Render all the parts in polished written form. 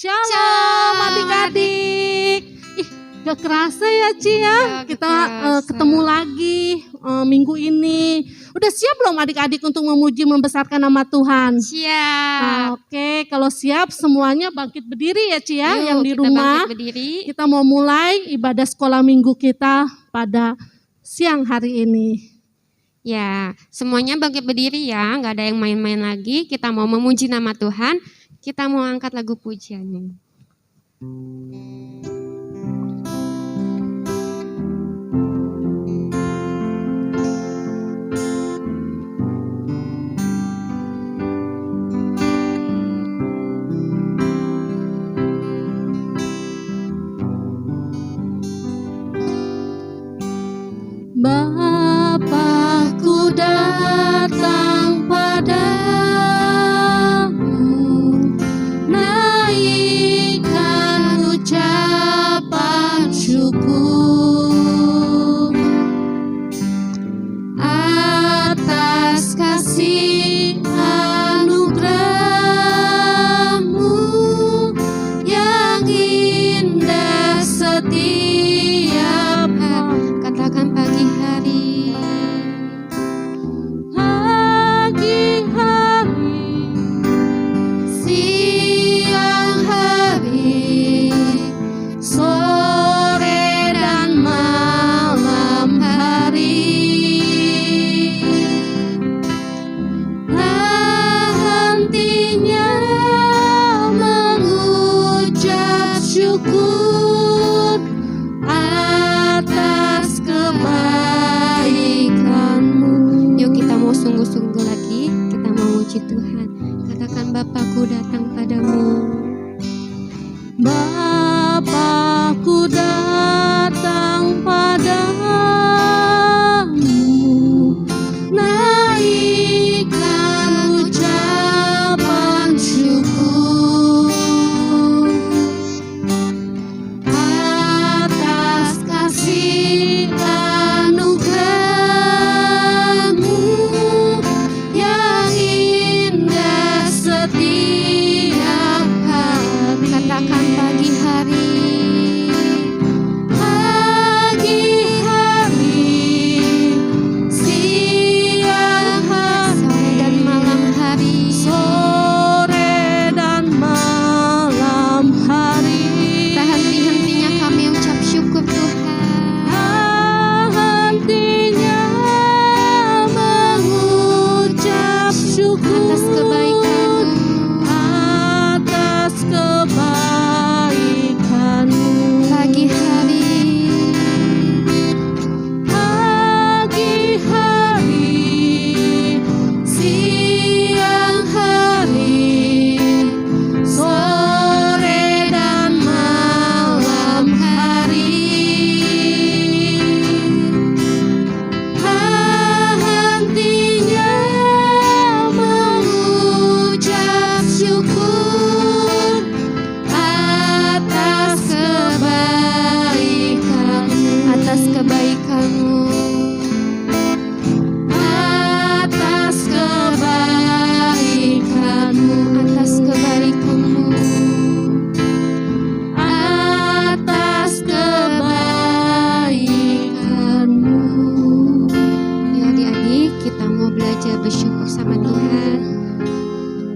Shalom adik-adik. Gak kerasa ya Ci ya, kita ketemu lagi minggu ini. Udah siap belum adik-adik untuk memuji membesarkan nama Tuhan? Siap. Oke, kalau siap semuanya bangkit berdiri ya Ci ya. Yang di rumah kita mau mulai ibadah sekolah minggu kita pada siang hari ini. Ya, semuanya bangkit berdiri ya, nggak ada yang main-main lagi. Kita mau memuji nama Tuhan, kita mau angkat lagu pujiannya. Bapakku datang padamu, naikkan ucapan syukur atas kasih anugerah-Mu yang indah setiap hari. Katakan pagi hari. Pagi hari, siang hari, sore dan malam hari. Tak hentinya mengucap syukur atas kebaikan-Mu. Yuk kita mau sungguh-sungguh lagi, kita mau muji Tuhan. Katakan Bapakku datang padamu. Bapakku datang padamu, naikkan ucapan syukur atas kasih anugerah-Mu yang indah setiap hari. Katakan pagi hari. Pagi hari, siang hari, Dan malam hari. sore dan malam hari. Tak henti-hentinya kami ucap syukur Tuhan. Tak hentinya mengucap syukur Atas kebaikan-Mu. atas kebaikan-Mu. Pagi hari. Pagi hari, siang hari, sore dan malam hari. Tak hentinya mengucap syukur atas kebaikan-Mu. Atas kebaikan-Mu. Atas kebaikan-Mu. Atas kebaikan-Mu. Atas kebaikan-Mu. Ya adik-adik, kita mau belajar bersyukur sama Tuhan.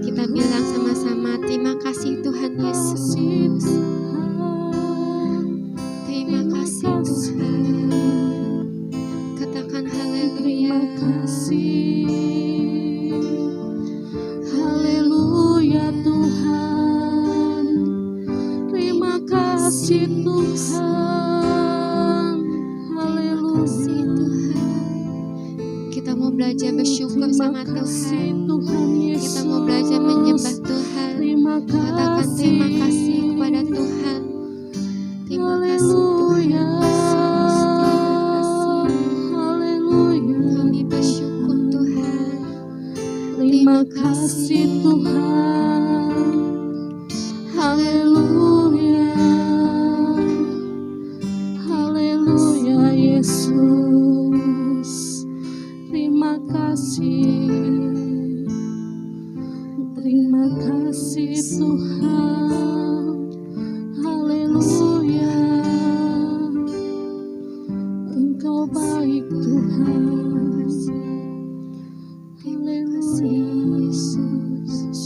Kita bilang sama-sama, terima kasih Tuhan Yesus. Terima kasih Tuhan. Katakan haleluya. Terima kasih. Haleluya Tuhan. Terima kasih Tuhan. Kasih Haleluya. Tuhan. Kita mau belajar bersyukur sama Terima kasih Tuhan. Tuhan Yesus. Kita mau belajar menyembah Tuhan. Terima Katakan terima kasih kepada Tuhan. Terima kasih Tuhan Yesus. Terima kasih. Haleluya. Kami bersyukur Tuhan. Terima kasih Tuhan. Haleluya. Haleluya Yesus. Terima kasih. Terima kasih Tuhan. baik Tuhan. Terima kasih Yesus.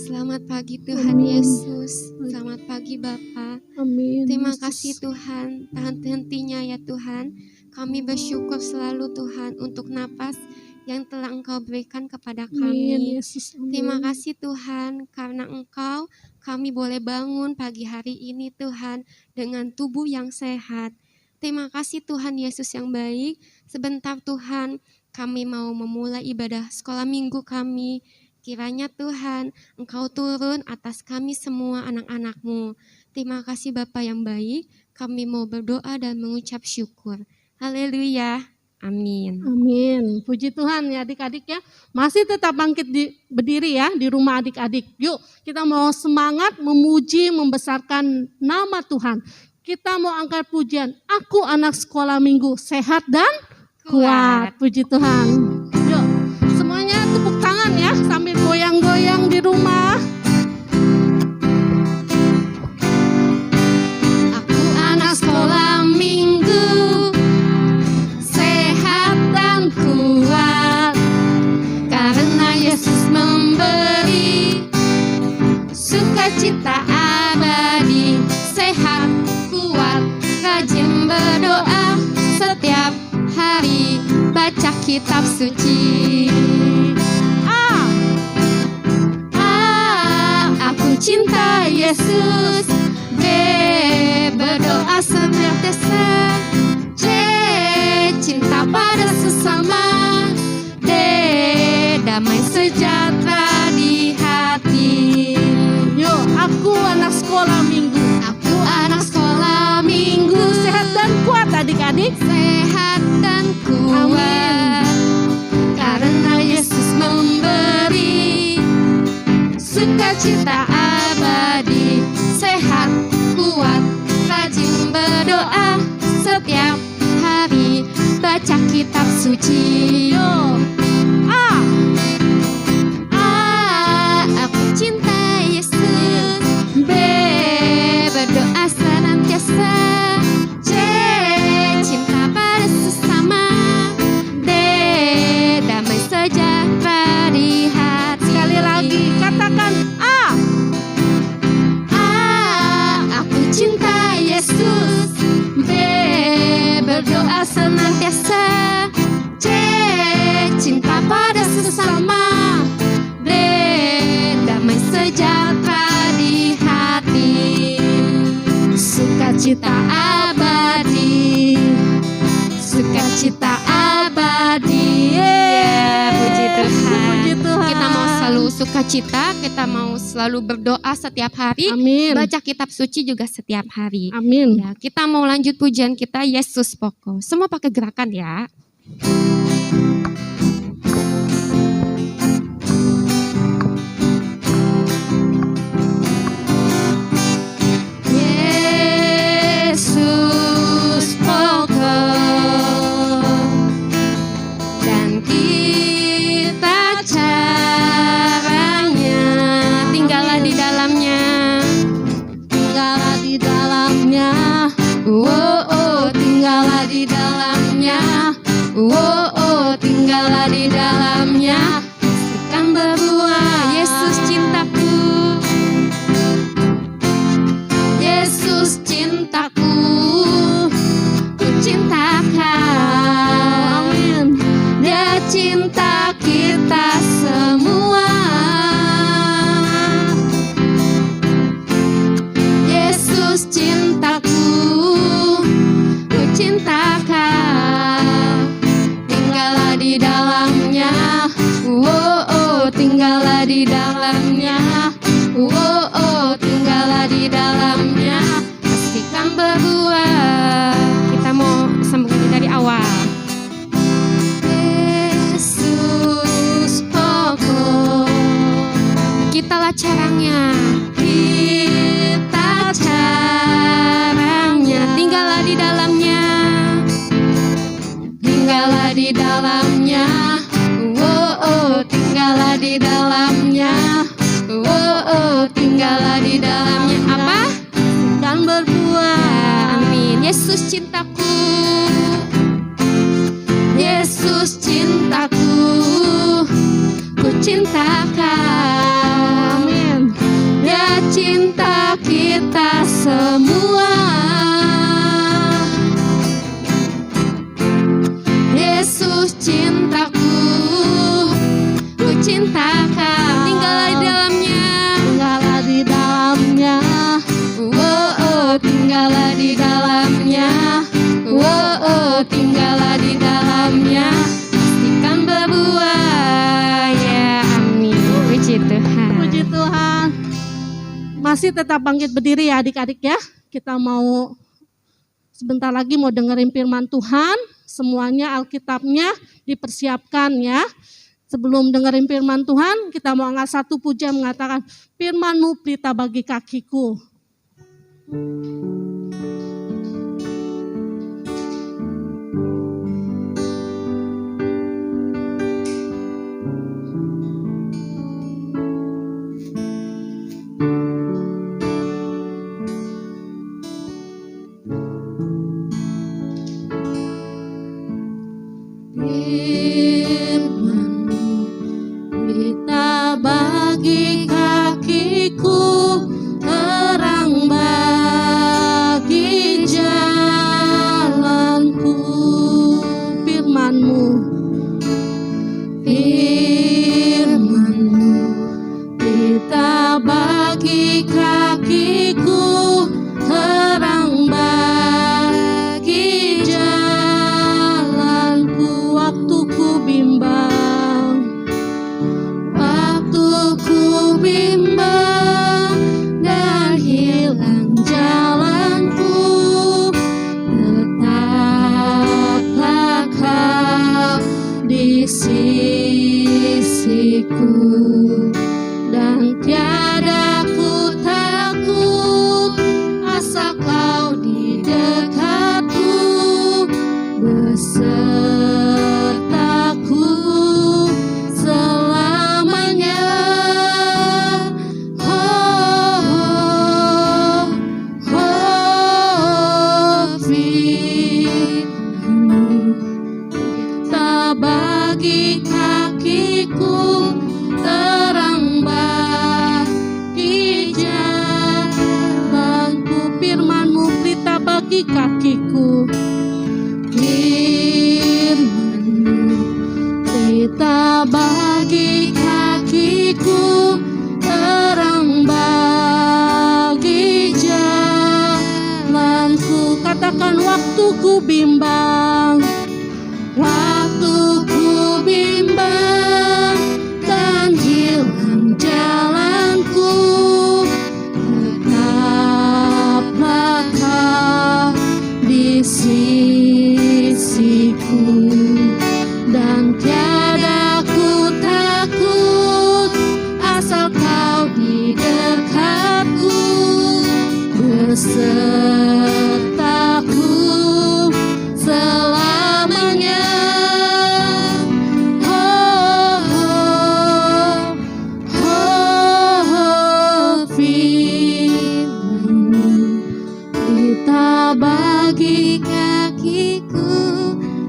Selamat pagi Tuhan Yesus. Selamat pagi Bapa. Amin. Terima Yesus. kasih Tuhan. Tak henti-hentinya ya Tuhan. Kami bersyukur selalu Tuhan untuk napas yang telah Engkau berikan kepada Amin kami. Yesus. Amin. Terima kasih Tuhan karena Engkau kami boleh bangun pagi hari ini Tuhan dengan tubuh yang sehat. Terima kasih Tuhan Yesus yang baik. Sebentar Tuhan kami mau memulai ibadah sekolah minggu kami. Kiranya Tuhan Engkau turun atas kami semua anak-anak-Mu. Terima kasih Bapa yang baik. Kami mau berdoa dan mengucap syukur. Haleluya. Amin. Amin. Puji Tuhan ya adik-adik ya. Masih tetap bangkit berdiri ya di rumah adik-adik. Yuk kita mau semangat memuji membesarkan nama Tuhan. Kita mau angkat pujian. Aku anak sekolah minggu sehat dan kuat. Puji Tuhan. Yuk semuanya tepuk tangan ya sambil goyang-goyang di rumah. Aku anak sekolah minggu sehat dan kuat karena Yesus memberi sukacita abadi. Sehat kuat rajin berdoa setiap hari baca kitab suci. Aku cinta Yesus. B berdoa senantiasa. C cinta pada sesama. D damai sejahtera di hati. Yuk aku anak sekolah minggu. Aku anak sekolah minggu sehat dan kuat adik-adik. Sehat dan kuat. Amin. Karena Yesus memberi sukacita abadi. Sehat kuat rajin berdoa setiap hari baca kitab suci. Aku cinta Yesus. B berdoa senantiasa. C cinta pada sesama. D damai sejahtera di hati. Sekali lagi katakan aku cinta Yesus. B berdoa senantiasa. C cinta pada sesama. D damai sejahtera di hati. Sukacita abadi. Sukacita abadi. Puji Tuhan. Puji Tuhan. Kita mau selalu sukacita, kita mau selalu berdoa setiap hari, Amin. baca kitab suci juga setiap hari. Amin. Ya, kita mau lanjut pujian kita Yesus pokok. Semua pakai gerakan ya. Yesus pokok dan kita caranya Tinggallah di dalamnya. tinggallah di dalamnya. Tinggallah di dalamnya. Tinggallah di dalamnya. Pastikan berbuah. Yesus cintaku. Yesus cintaku, ku cinta Kau. Amin. Dia cinta kita semua. Yesus cintaku, ku cinta Kau. Tinggallah di dalamnya. Tinggallah di dalamnya. Tinggallah di dalamnya. Pastikan berbuah. Kita mau sambungin dari awal. Yesus pokok. Kitalah caranya. Kita caranya. Tinggallah di dalamnya. Tinggallah di dalamnya. Tinggallah di dalamnya. Tinggallah di dalamnya. Apa? Dan berbuah. Amin. Yesus cintaku. semua. Yesus cintaku, ku cintakan. Tinggallah di dalamnya. Tinggallah di dalamnya. Oh, oh, tinggallah di dalamnya. Oh, oh, tinggallah di dalamnya. Pastikan berbuah. Ya, amin. Puji Tuhan. Puji Tuhan. Masih tetap bangkit berdiri ya adik-adik ya. Kita mau sebentar lagi mau dengerin firman Tuhan. Semuanya Alkitabnya dipersiapkan ya. Sebelum dengerin firman Tuhan, kita mau angkat satu pujian mengatakan, firman-Mu pelita bagi kakiku. Firman-Mu pelita bagi kakiku, terang bagi jalanku. Firman-Mu, firman-Mu pelita bagi kakiku, terang bagi jalanku. Waktu ku bimbang, waktu ku bimbang dan hilang jalanku, tetaplah Kau di sisiku, dan tiada ku takut asal Kau di dekatku, besertaku selamanya. Oh, oh, oh, firman-Mu pelita bagi kakiku, terang bagi jalanku. Firman-Mu pelita bagi kakiku, firman-Mu pelita bagi kakiku, terang bagi jalanku. Katakan, waktu ku bimbang, waktu ku bimbang dan hilang jalanku, tetaplah Kau di sisiku, dan tiada ku takut asal Kau di dekatku, besertaku selamanya. Oh, oh, oh, firman-Mu pelita bagi kakiku,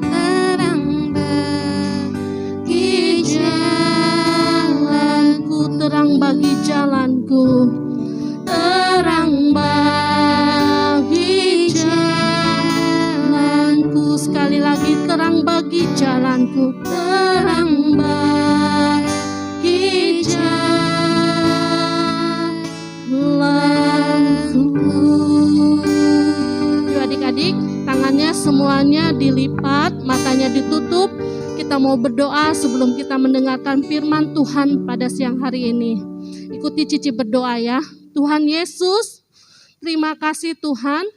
terang bagi jalanku, terang bagi jalanku, terang bagi jalanku. Sekali lagi, terang bagi jalanku, terang bagi jalanku. Yuk adik-adik, tangannya semuanya dilipat, matanya ditutup. Kita mau berdoa sebelum kita mendengarkan firman Tuhan pada siang hari ini. Ikuti Cici berdoa ya. Tuhan Yesus, terima kasih Tuhan,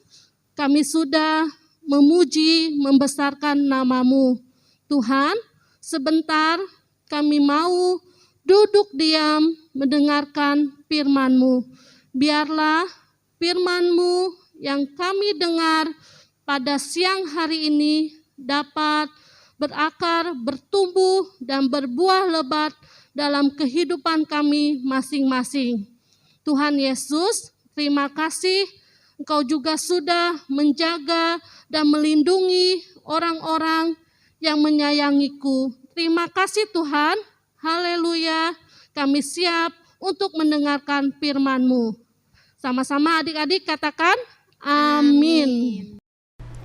kami sudah memuji, membesarkan nama-Mu. Tuhan, sebentar kami mau duduk diam mendengarkan firman-Mu. Biarlah firman-Mu yang kami dengar pada siang hari ini dapat berakar, bertumbuh, dan berbuah lebat dalam kehidupan kami masing-masing. Tuhan Yesus, terima kasih Engkau juga sudah menjaga dan melindungi orang-orang yang menyayangiku. Terima kasih Tuhan, haleluya, kami siap untuk mendengarkan firman-Mu. Sama-sama adik-adik katakan amin.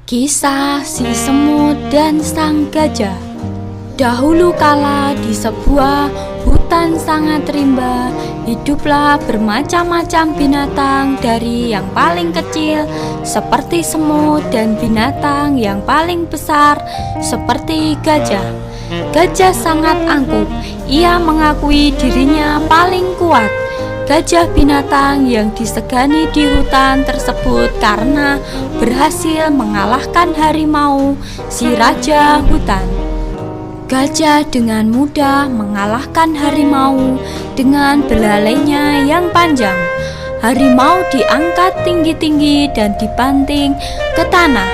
Kisah si semut dan sang gajah. Dahulu kala di sebuah hutan sangat rimba, hiduplah bermacam-macam binatang, dari yang paling kecil seperti semut dan binatang yang paling besar seperti gajah. Gajah sangat angkuh, ia mengakui dirinya paling kuat. Gajah binatang yang disegani di hutan tersebut karena berhasil mengalahkan harimau, si raja hutan. Gajah dengan mudah mengalahkan harimau dengan belalainya yang panjang. Harimau diangkat tinggi-tinggi dan dibanting ke tanah.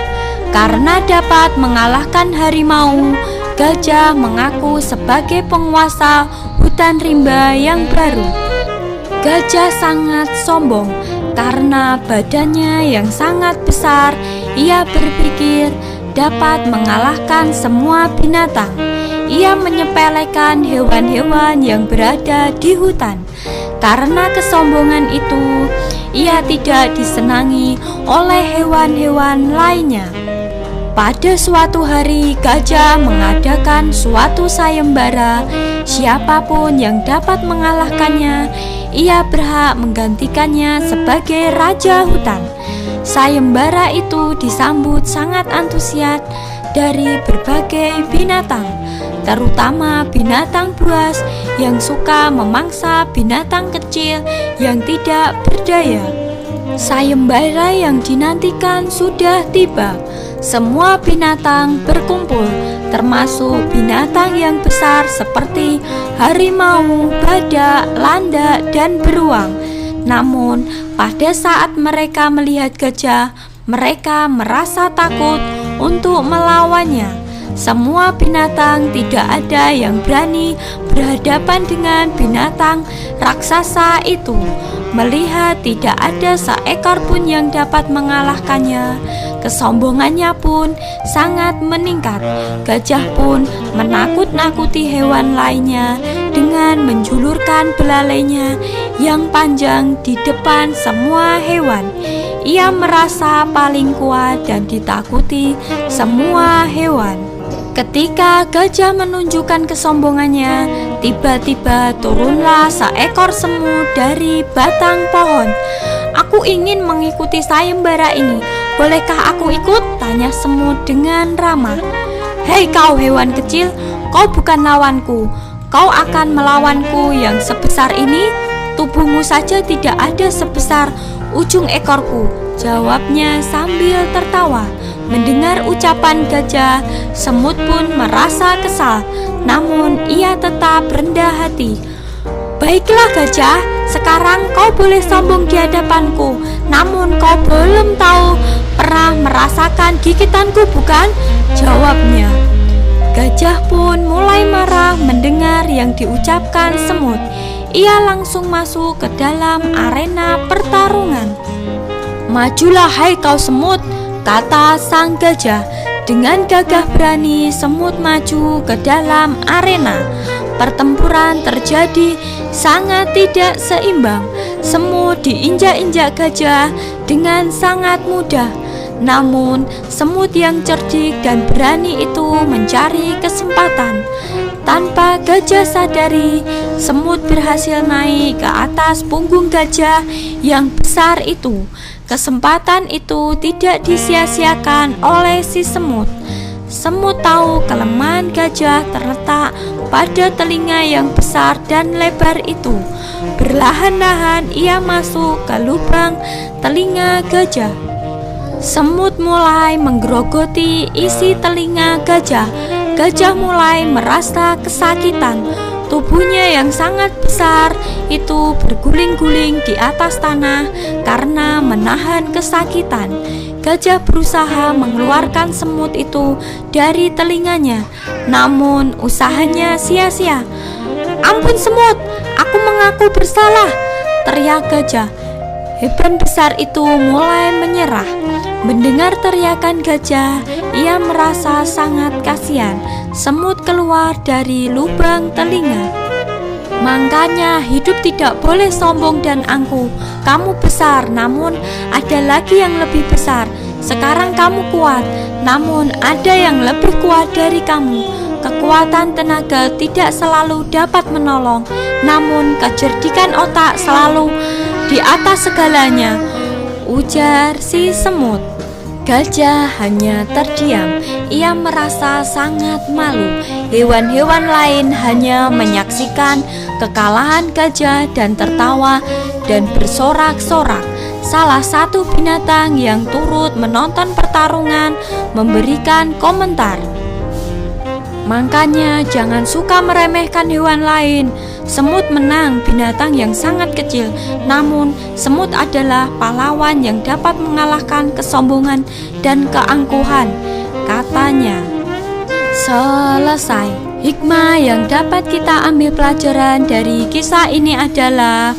Karena dapat mengalahkan harimau, gajah mengaku sebagai penguasa hutan rimba yang baru. Gajah sangat sombong karena badannya yang sangat besar. Ia berpikir dapat mengalahkan semua binatang. Ia menyepelekan hewan-hewan yang berada di hutan. Karena kesombongan itu, ia tidak disenangi oleh hewan-hewan lainnya. Pada suatu hari, gajah mengadakan suatu sayembara. Siapapun yang dapat mengalahkannya, ia berhak menggantikannya sebagai raja hutan. Sayembara itu disambut sangat antusias dari berbagai binatang, terutama binatang buas yang suka memangsa binatang kecil yang tidak berdaya. Sayembara yang dinantikan sudah tiba. Semua binatang berkumpul, termasuk binatang yang besar seperti harimau, badak, landak, dan beruang. Namun, pada saat mereka melihat gajah, mereka merasa takut untuk melawannya. Semua binatang tidak ada yang berani berhadapan dengan binatang raksasa itu. Melihat tidak ada seekor pun yang dapat mengalahkannya, kesombongannya pun sangat meningkat. Gajah pun menakut-nakuti hewan lainnya dengan menjulurkan belalainya yang panjang di depan semua hewan. Ia merasa paling kuat dan ditakuti semua hewan. Ketika gajah menunjukkan kesombongannya, tiba-tiba turunlah seekor semut dari batang pohon. "Aku ingin mengikuti sayembara ini. Bolehkah aku ikut?" tanya semut dengan ramah. "Hei kau hewan kecil, kau bukan lawanku. Kau akan melawanku yang sebesar ini? Tubuhmu saja tidak ada sebesar ujung ekorku," jawabnya sambil tertawa. Mendengar ucapan gajah, semut pun merasa kesal, namun ia tetap rendah hati. "Baiklah gajah, sekarang kau boleh sombong di hadapanku, namun kau belum tahu pernah merasakan gigitanku, bukan?" jawabnya. Gajah pun mulai marah mendengar yang diucapkan semut. Ia langsung masuk ke dalam arena pertarungan. "Majulah hai kau semut," kata sang gajah. Dengan gagah berani, semut maju ke dalam arena. Pertempuran terjadi sangat tidak seimbang. Semut diinjak-injak gajah dengan sangat mudah. Namun, semut yang cerdik dan berani itu mencari kesempatan. Tanpa gajah sadari, semut berhasil naik ke atas punggung gajah yang besar itu. Kesempatan itu tidak disia-siakan oleh si semut. Semut tahu kelemahan gajah terletak pada telinga yang besar dan lebar itu. Perlahan-lahan ia masuk ke lubang telinga gajah. Semut mulai menggerogoti isi telinga gajah. Gajah mulai merasa kesakitan. Tubuhnya yang sangat besar itu berguling-guling di atas tanah karena menahan kesakitan. Gajah berusaha mengeluarkan semut itu dari telinganya, namun usahanya sia-sia. "Ampun semut, aku mengaku bersalah," teriak gajah. Hewan besar itu mulai menyerah. Mendengar teriakan gajah, ia merasa sangat kasihan. Semut keluar dari lubang telinga. Makanya hidup tidak boleh sombong dan angkuh. Kamu besar, namun ada lagi yang lebih besar. Sekarang kamu kuat, namun ada yang lebih kuat dari kamu. Kekuatan tenaga tidak selalu dapat menolong, namun kecerdikan otak selalu di atas segalanya, ujar si semut. Gajah hanya terdiam, ia merasa sangat malu. Hewan-hewan lain hanya menyaksikan kekalahan gajah dan tertawa dan bersorak-sorak. Salah satu binatang yang turut menonton pertarungan memberikan komentar. Makanya jangan suka meremehkan hewan lain. Semut menang, binatang yang sangat kecil. Namun semut adalah pahlawan yang dapat mengalahkan kesombongan dan keangkuhan, katanya. Selesai. Hikmah yang dapat kita ambil pelajaran dari kisah ini adalah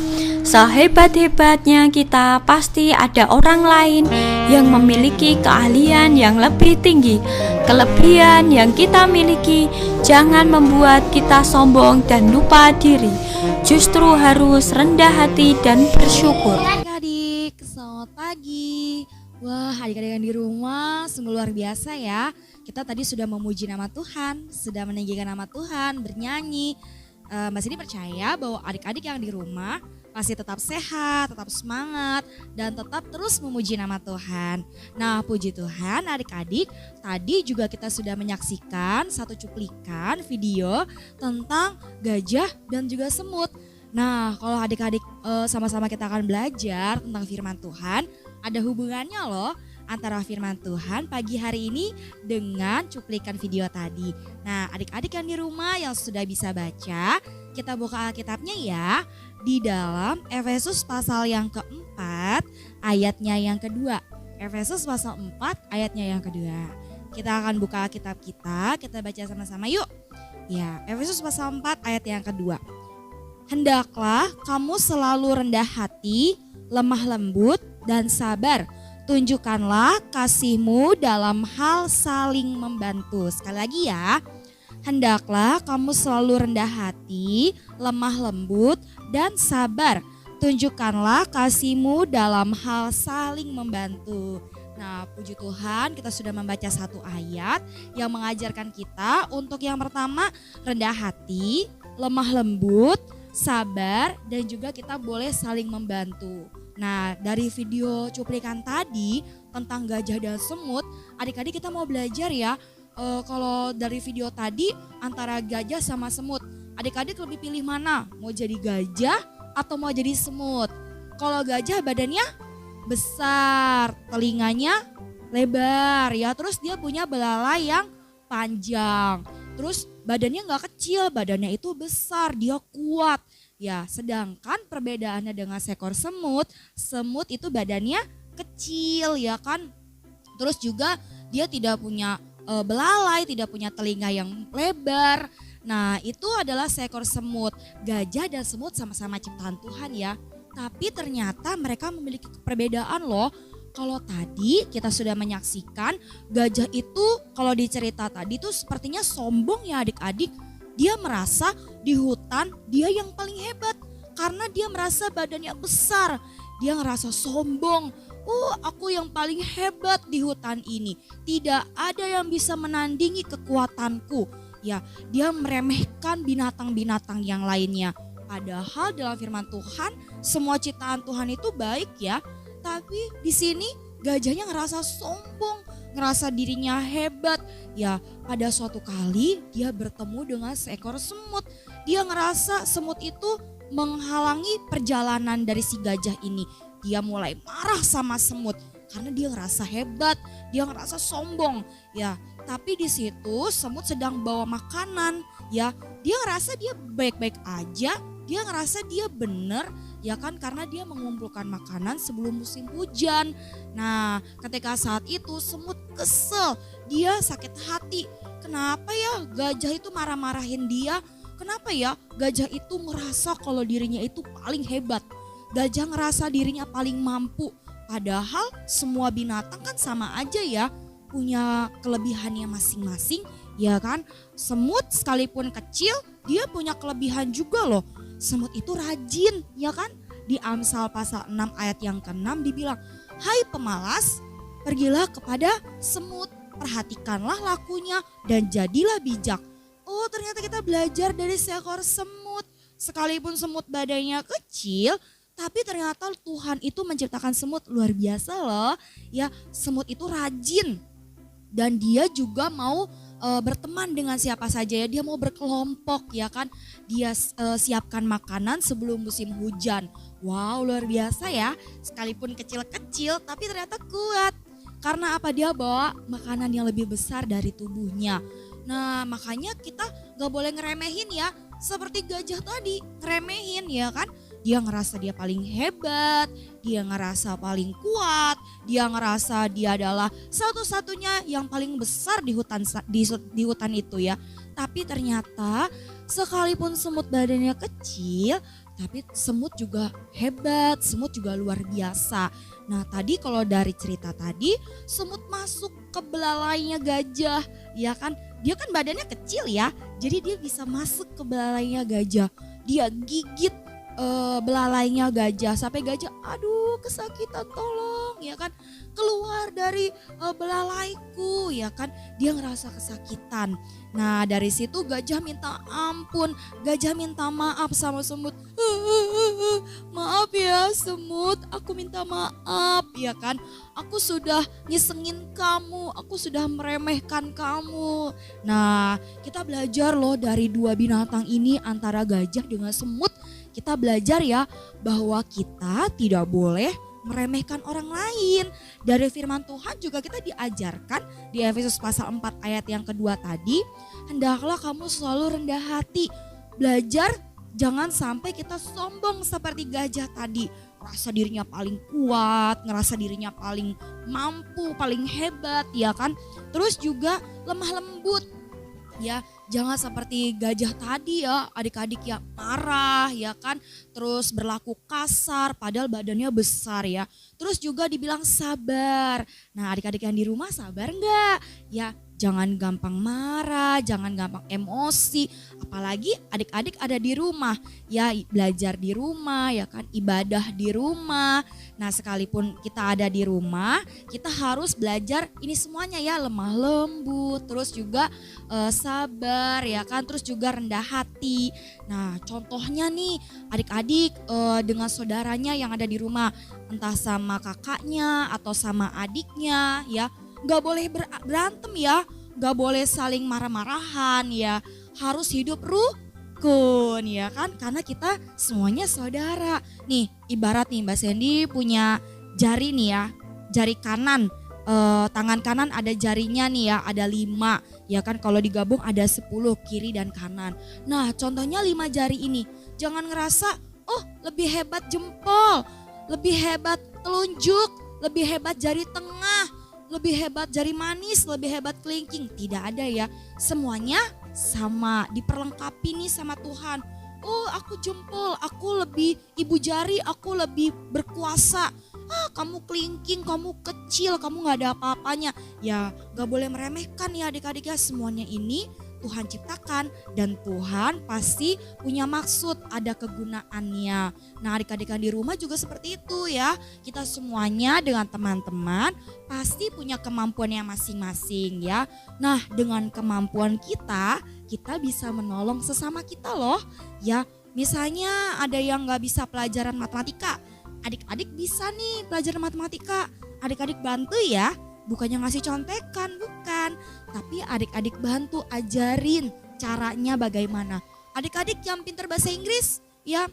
sehebat-hebatnya kita, pasti ada orang lain yang memiliki keahlian yang lebih tinggi. Kelebihan yang kita miliki jangan membuat kita sombong dan lupa diri. Justru harus rendah hati dan bersyukur. Adik-adik, selamat pagi. Wah, adik-adik yang di rumah sungguh luar biasa ya. Kita tadi sudah memuji nama Tuhan, sudah meninggikan nama Tuhan, bernyanyi. Mbak Sini percaya bahwa adik-adik yang di rumah pasti tetap sehat, tetap semangat, dan tetap terus memuji nama Tuhan. Nah, puji Tuhan adik-adik, tadi juga kita sudah menyaksikan satu cuplikan video tentang gajah dan juga semut. Nah, kalau adik-adik sama-sama kita akan belajar tentang firman Tuhan, ada hubungannya loh antara firman Tuhan pagi hari ini dengan cuplikan video tadi. Nah, adik-adik yang di rumah yang sudah bisa baca, kita buka Alkitabnya ya. Di dalam Efesus pasal yang keempat ayatnya yang kedua. Efesus pasal 4 ayatnya yang kedua. Kita akan buka Alkitab kita baca sama-sama yuk. Ya, Efesus pasal 4 ayat yang kedua. Hendaklah kamu selalu rendah hati, lemah lembut dan sabar. Tunjukkanlah kasihmu dalam hal saling membantu. Sekali lagi ya. Hendaklah kamu selalu rendah hati, lemah lembut, dan sabar. Tunjukkanlah kasihmu dalam hal saling membantu. Nah, puji Tuhan kita sudah membaca satu ayat yang mengajarkan kita untuk yang pertama rendah hati, lemah lembut, sabar, dan juga kita boleh saling membantu. Nah, dari video cuplikan tadi tentang gajah dan semut, adik-adik kita mau belajar ya. Kalau dari video tadi antara gajah sama semut, adik-adik lebih pilih mana? Mau jadi gajah atau mau jadi semut? Kalau gajah badannya besar, telinganya lebar ya, terus dia punya belalai yang panjang. Terus badannya nggak kecil, badannya itu besar, dia kuat. Ya, sedangkan perbedaannya dengan seekor semut, semut itu badannya kecil ya kan. Terus juga dia tidak punya belalai, tidak punya telinga yang lebar. Nah, itu adalah seekor semut. Gajah dan semut sama-sama ciptaan Tuhan ya. Tapi ternyata mereka memiliki perbedaan loh. Kalau tadi kita sudah menyaksikan gajah itu kalau di cerita tadi tuh sepertinya sombong ya adik-adik. Dia merasa di hutan dia yang paling hebat karena dia merasa badannya besar. Dia ngerasa sombong. Aku yang paling hebat di hutan ini. Tidak ada yang bisa menandingi kekuatanku. Ya, dia meremehkan binatang-binatang yang lainnya. Padahal dalam firman Tuhan, semua ciptaan Tuhan itu baik ya. Tapi di sini gajahnya ngerasa sombong, ngerasa dirinya hebat. Ya, pada suatu kali dia bertemu dengan seekor semut. Dia ngerasa semut itu menghalangi perjalanan dari si gajah ini. Dia mulai marah sama semut karena dia ngerasa hebat, dia ngerasa sombong. Ya, tapi di situ semut sedang bawa makanan. Ya, dia ngerasa dia baik-baik aja, dia ngerasa dia bener ya kan karena dia mengumpulkan makanan sebelum musim hujan. Nah, ketika saat itu semut kesel, dia sakit hati. Kenapa ya gajah itu marah-marahin dia? Kenapa ya gajah itu merasa kalau dirinya itu paling hebat? Gajah ngerasa dirinya paling mampu. Padahal semua binatang kan sama aja ya, punya kelebihannya masing-masing ya kan. Semut sekalipun kecil dia punya kelebihan juga loh. semut itu rajin, ya kan? Di Amsal pasal 6 ayat yang ke-6 dibilang, "Hai pemalas, pergilah kepada semut, perhatikanlah lakunya dan jadilah bijak." Oh, ternyata kita belajar dari seekor semut. Sekalipun semut badannya kecil, tapi ternyata Tuhan itu menciptakan semut luar biasa loh. Ya, semut itu rajin dan dia juga mau berteman dengan siapa saja ya. Dia mau berkelompok ya kan. Dia siapkan makanan sebelum musim hujan. Wow, luar biasa ya. Sekalipun kecil-kecil tapi ternyata kuat. Karena apa? Dia bawa makanan yang lebih besar dari tubuhnya. Nah, makanya kita gak boleh ngeremehin ya. Seperti gajah tadi, ngeremehin ya kan. Dia ngerasa dia paling hebat, dia ngerasa paling kuat, dia ngerasa dia adalah satu-satunya yang paling besar di hutan itu ya. Tapi ternyata sekalipun semut badannya kecil, tapi semut juga hebat, semut juga luar biasa. Nah tadi kalau dari cerita tadi, semut masuk ke belalainya gajah, ya kan? Dia kan badannya kecil ya, jadi dia bisa masuk ke belalainya gajah. Dia gigit belalainya gajah sampai gajah, aduh kesakitan tolong ya kan, keluar dari belalaiku ya kan, dia ngerasa kesakitan. Nah dari situ gajah minta ampun, gajah minta maaf sama semut. Maaf ya semut, aku minta maaf ya kan, aku sudah ngisengin kamu, aku sudah meremehkan kamu. Nah kita belajar loh dari dua binatang ini, antara gajah dengan semut. Kita belajar ya bahwa kita tidak boleh meremehkan orang lain. Dari firman Tuhan juga kita diajarkan di Efesus pasal 4 ayat yang kedua tadi, hendaklah kamu selalu rendah hati. Belajar jangan sampai kita sombong seperti gajah tadi. Ngerasa dirinya paling kuat, ngerasa dirinya paling mampu, paling hebat ya kan. Terus juga lemah lembut. Ya, jangan seperti gajah tadi ya, adik-adik yang marah ya kan, terus berlaku kasar padahal badannya besar ya. Terus juga dibilang sabar. Nah adik-adik yang di rumah sabar enggak? Ya jangan gampang marah, jangan gampang emosi. Apalagi adik-adik ada di rumah ya, belajar di rumah ya kan, ibadah di rumah. Nah sekalipun kita ada di rumah, kita harus belajar ini semuanya ya, lemah lembut, terus juga sabar ya kan, terus juga rendah hati. Nah contohnya nih adik-adik dengan saudaranya yang ada di rumah, entah sama kakaknya atau sama adiknya ya, gak boleh berantem ya, gak boleh saling marah-marahan ya, harus hidup rukun ya kan, karena kita semuanya saudara. Nih ibarat nih Mbak Sandy punya jari nih ya, jari kanan, tangan kanan ada jarinya nih ya, ada 5 ya kan, kalau digabung ada 10 kiri dan kanan. Nah contohnya 5 jari ini, jangan ngerasa oh lebih hebat jempol, lebih hebat telunjuk, lebih hebat jari tengah, lebih hebat jari manis, lebih hebat kelingking. Tidak ada ya, semuanya sama, diperlengkapi nih sama Tuhan. Oh aku jempol, aku lebih ibu jari, aku lebih berkuasa. Kamu kelingking, kamu kecil, kamu gak ada apa-apanya. Ya gak boleh meremehkan ya adik-adik ya, semuanya ini Tuhan ciptakan dan Tuhan pasti punya maksud, ada kegunaannya. Nah adik-adik yang di rumah juga seperti itu ya. Kita semuanya dengan teman-teman pasti punya kemampuannya masing-masing ya. Nah dengan kemampuan kita, kita bisa menolong sesama kita loh ya. Misalnya ada yang gak bisa pelajaran matematika, adik-adik bisa nih pelajaran matematika, adik-adik bantu ya. Bukannya ngasih contekan, bukan. Tapi adik-adik bantu ajarin caranya bagaimana. Adik-adik yang pintar bahasa Inggris ya,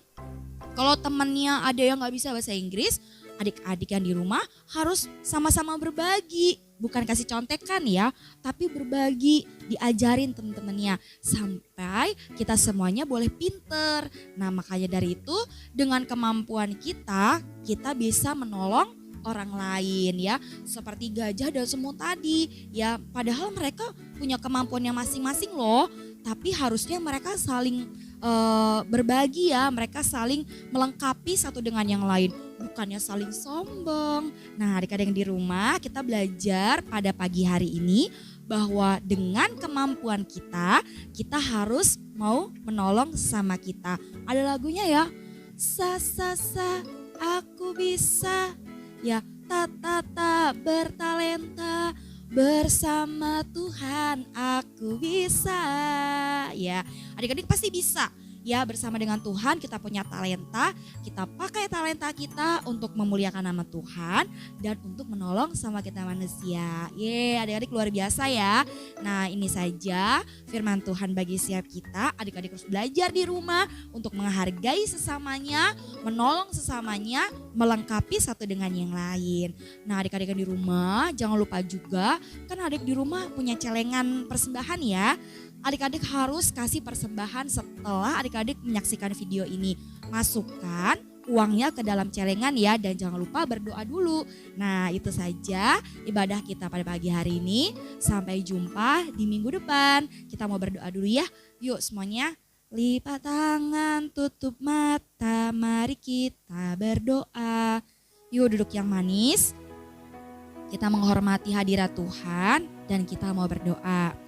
kalau temennya ada yang gak bisa bahasa Inggris, adik-adik yang di rumah harus sama-sama berbagi. Bukan kasih contekan ya, tapi berbagi, diajarin temen-temennya. Sampai kita semuanya boleh pinter. Nah makanya dari itu dengan kemampuan kita bisa menolong orang lain ya, seperti gajah dan semut tadi ya, padahal mereka punya kemampuannya masing-masing loh, tapi harusnya mereka saling berbagi ya, mereka saling melengkapi satu dengan yang lain, bukannya saling sombong. Nah adik-adik yang di rumah, kita belajar pada pagi hari ini bahwa dengan kemampuan kita harus mau menolong sesama kita. Ada lagunya ya, sa aku bisa, ya ta bertalenta, bersama Tuhan aku bisa. Ya, adik-adik pasti bisa. Ya, bersama dengan Tuhan kita punya talenta, kita pakai talenta kita untuk memuliakan nama Tuhan dan untuk menolong sama kita manusia. Adik-adik luar biasa ya. Nah, ini saja firman Tuhan bagi setiap kita. Adik-adik harus belajar di rumah untuk menghargai sesamanya, menolong sesamanya, melengkapi satu dengan yang lain. Nah, adik-adik di rumah jangan lupa juga, kan adik di rumah punya celengan persembahan ya. Adik-adik harus kasih persembahan setelah adik-adik menyaksikan video ini. Masukkan uangnya ke dalam celengan ya, dan jangan lupa berdoa dulu. Nah, itu saja ibadah kita pada pagi hari ini. Sampai jumpa di minggu depan. Kita mau berdoa dulu ya. Yuk semuanya, lipat tangan, tutup mata, mari kita berdoa. Yuk duduk yang manis. Kita menghormati hadirat Tuhan dan kita mau berdoa.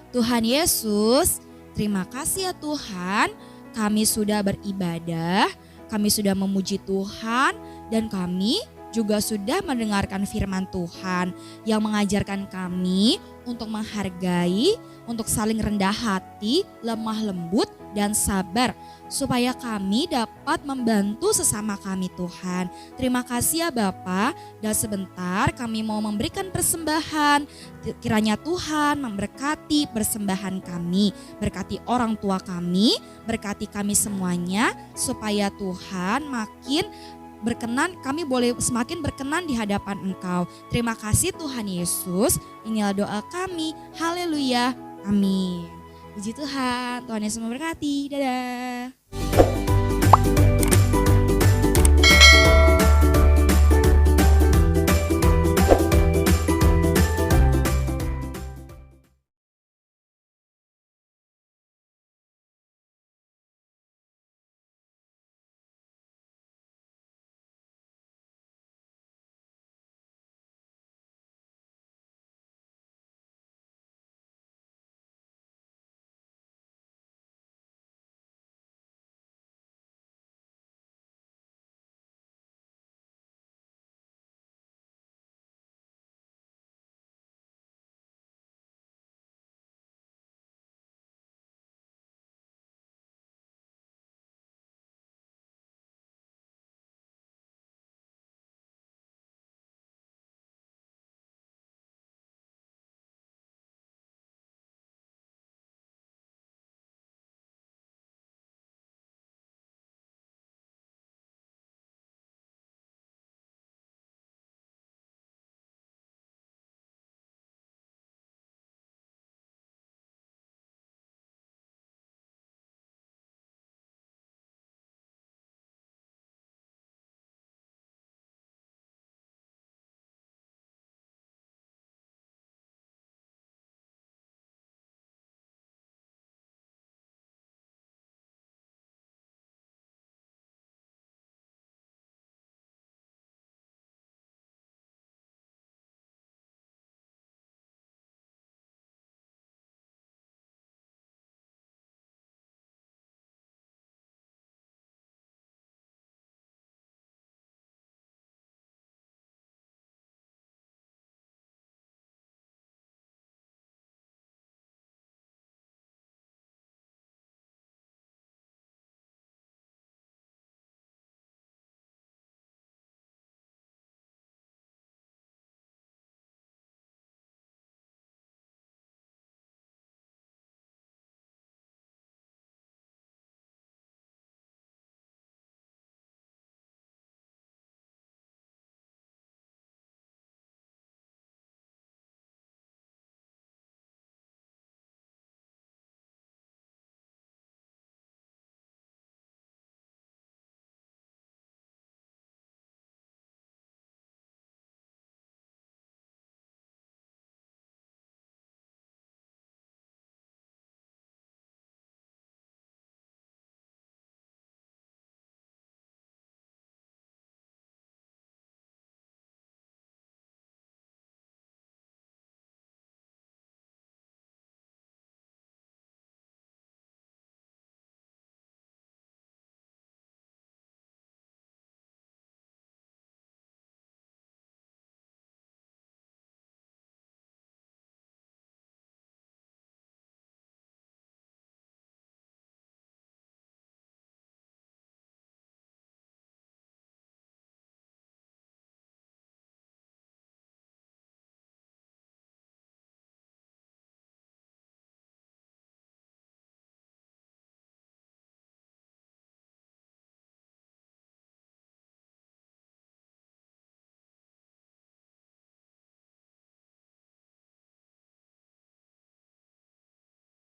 Tuhan Yesus, terima kasih ya Tuhan, kami sudah beribadah, kami sudah memuji Tuhan, dan kami juga sudah mendengarkan firman Tuhan yang mengajarkan kami untuk menghargai, untuk saling rendah hati, lemah lembut, dan sabar, supaya kami dapat membantu sesama kami Tuhan. Terima kasih ya Bapa, dan sebentar kami mau memberikan persembahan. Kiranya Tuhan memberkati persembahan kami, berkati orang tua kami, berkati kami semuanya, supaya Tuhan makin berkenan, kami boleh semakin berkenan di hadapan Engkau. Terima kasih Tuhan Yesus, inilah doa kami. Haleluya, amin. Puji Tuhan, Tuhan Yesus memberkati. Dadah.